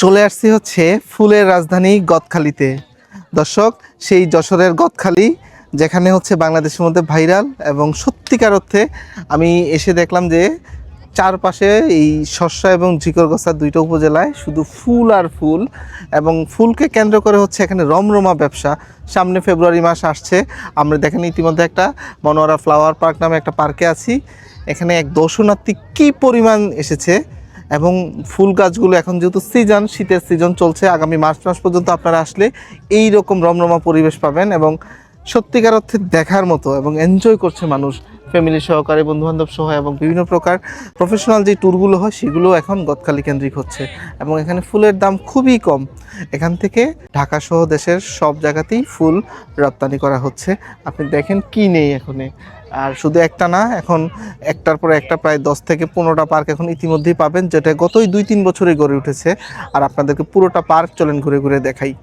চলে আসছি হচ্ছে ফুলের রাজধানী গদখালিতে। দর্শক, সেই যশোরের গদখালি যেখানে হচ্ছে বাংলাদেশের মধ্যে ভাইরাল, এবং সত্যিকার অর্থে আমি এসে দেখলাম যে চারপাশে এই শস্য এবং ঝিকরগাছা দুইটা উপজেলায় শুধু ফুল আর ফুল, এবং ফুলকে কেন্দ্র করে হচ্ছে এখানে রমরমা ব্যবসা। সামনে ফেব্রুয়ারি মাস আসছে, আমরা দেখেন ইতিমধ্যে একটা মনোয়ারা ফ্লাওয়ার পার্ক নামে একটা পার্কে আছি। এখানে এক দর্শনার্থী কী পরিমাণ এসেছে, এবং ফুল গাছগুলো এখন যেহেতু সিজন, শীতের সিজন চলছে, আগামী মার্চ মাস পর্যন্ত আপনারা আসলে এই রকম রমরমা পরিবেশ পাবেন, এবং সত্যিকার অর্থে দেখার মতো, এবং এনজয় করছে মানুষ ফ্যামিলি সহকারে, বন্ধুবান্ধব সহ, এবং বিভিন্ন প্রকার প্রফেশনাল যে ট্যুরগুলো হয় সেগুলো এখন গদখালি কেন্দ্রিক হচ্ছে। এবং এখানে ফুলের দাম খুবই কম। এখান থেকে ঢাকা সহ দেশের সব জায়গাতেই ফুল রপ্তানি করা হচ্ছে। আপনি দেখেন কি নেই এখানে। আর শুধু একটা না, এখন একটার পর একটা প্রায় 10 থেকে 15টা পার্ক এখন ইতিমধ্যেই পাবেন, যেটা গতই 2-3 বছরে গড়ে উঠেছে। আর আপনাদেরকে পুরোটা পার্ক চলেন ঘুরে ঘুরে দেখাই।